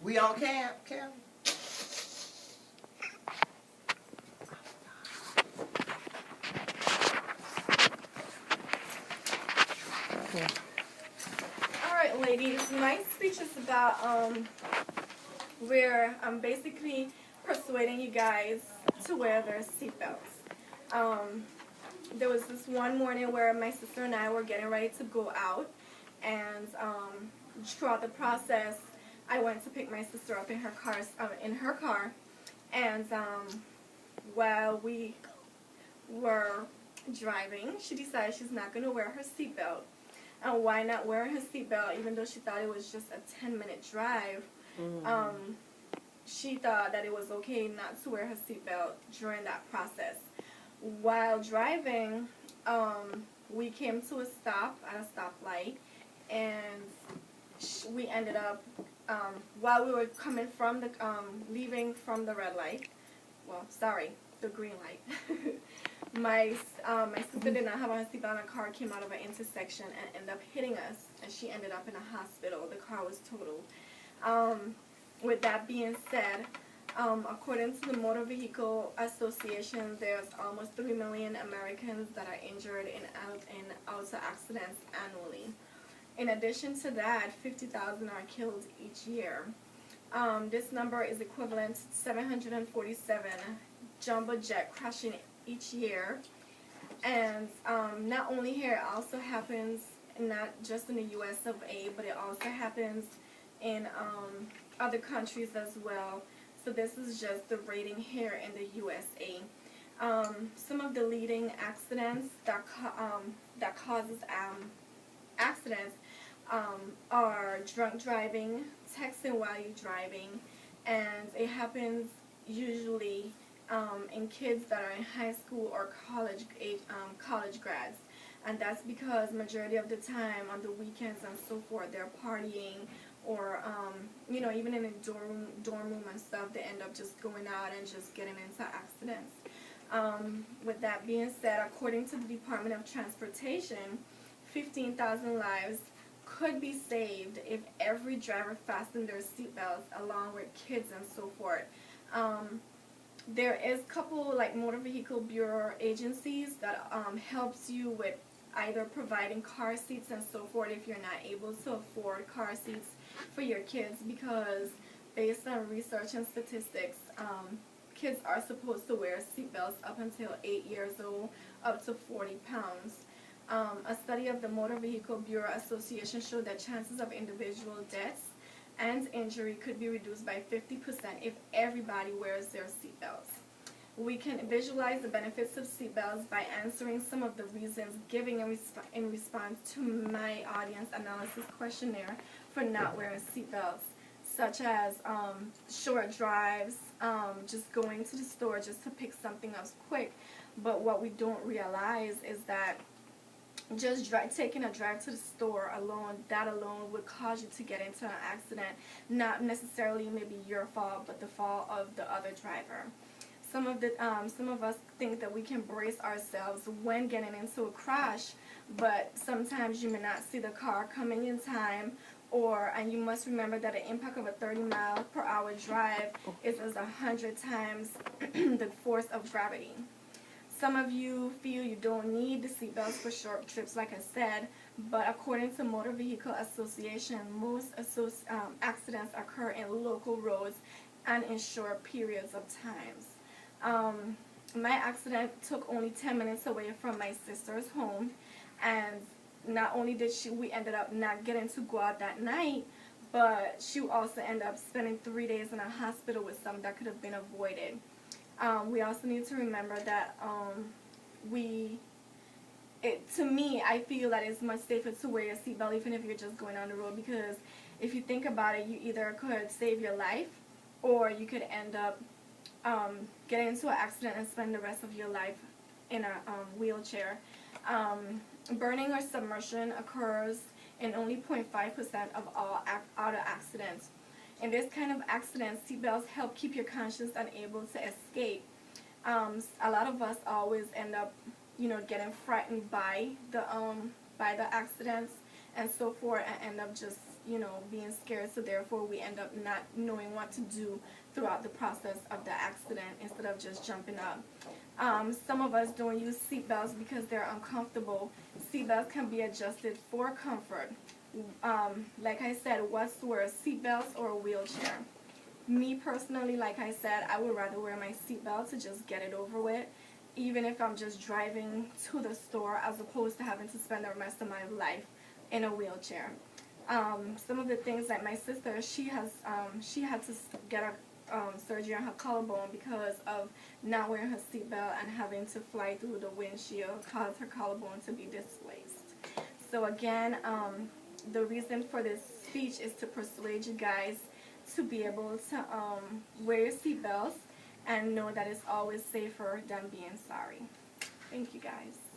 We on camp, Kim? Alright, ladies, my speech is about where I'm basically persuading you guys to wear their seatbelts. There was this one morning where my sister and I were getting ready to go out, and throughout the process, I went to pick my sister up in her car, and while we were driving, she decided she's not going to wear her seatbelt. And why not wear her seatbelt, even though she thought it was just a 10-minute drive? She thought that it was okay not to wear her seatbelt during that process. While driving, we came to a stop at a stoplight, and we ended up, while we were coming from the, leaving from the red light, well, sorry, the green light. My sister did not have on a seatbelt, and a car came out of an intersection and ended up hitting us, and she ended up in a hospital. The car was totaled. With that being said, according to the Motor Vehicle Association, there's almost 3 million Americans that are injured in auto accidents annually. In addition to that, 50,000 are killed each year. This number is equivalent to 747 jumbo jet crashing each year. And not only here, it also happens not just in the US of A, but it also happens in other countries as well. So this is just the rating here in the USA. Some of the leading accidents that causes accidents are drunk driving, texting while you're driving, and it happens usually in kids that are in high school or college grads. And that's because majority of the time on the weekends and so forth, they're partying, or you know, even in a dorm room and stuff, they end up just going out and just getting into accidents. With that being said, according to the Department of Transportation, 15,000 lives could be saved if every driver fastened their seatbelts, along with kids and so forth. There is a couple like Motor Vehicle Bureau agencies that helps you with either providing car seats and so forth if you're not able to afford car seats for your kids, because based on research and statistics, kids are supposed to wear seatbelts up until 8 years old, up to 40 pounds. A study of the Motor Vehicle Bureau Association showed that chances of individual deaths and injury could be reduced by 50% if everybody wears their seatbelts. We can visualize the benefits of seatbelts by answering some of the reasons given in response to my audience analysis questionnaire for not wearing seatbelts, such as short drives, just going to the store just to pick something else quick. But what we don't realize is that just taking a drive to the store alone, that alone would cause you to get into an accident, not necessarily maybe your fault, but the fault of the other driver. Some of us think that we can brace ourselves when getting into a crash, but sometimes you may not see the car coming in time, and you must remember that the impact of a 30-mile-per-hour drive is as 100 times the force of gravity. Some of you feel you don't need the seatbelts for short trips, like I said, but according to Motor Vehicle Association, most accidents occur in local roads and in short periods of times. My accident took only 10 minutes away from my sister's home, and not only did we ended up not getting to go out that night, but she also ended up spending 3 days in a hospital with something that could have been avoided. We also need to remember that to me, I feel that it's much safer to wear your seatbelt even if you're just going on the road, because if you think about it, you either could save your life or you could end up getting into an accident and spend the rest of your life in a wheelchair. Burning or submersion occurs in only 0.5% of all auto accidents. In this kind of accident, seatbelts help keep your conscious and able to escape. A lot of us always end up, getting frightened by the accidents and so forth, and end up just, being scared, so therefore we end up not knowing what to do throughout the process of the accident instead of just jumping up. Some of us don't use seatbelts because they're uncomfortable. Seatbelts can be adjusted for comfort. Like I said, what's worse, seatbelts or a wheelchair? Me personally, like I said, I would rather wear my seatbelt to just get it over with, even if I'm just driving to the store, as opposed to having to spend the rest of my life in a wheelchair. Some of the things, like my sister, she had to get a surgery on her collarbone because of not wearing her seatbelt and having to fly through the windshield caused her collarbone to be displaced. So again, the reason for this speech is to persuade you guys to be able to wear your seatbelts and know that it's always safer than being sorry. Thank you guys.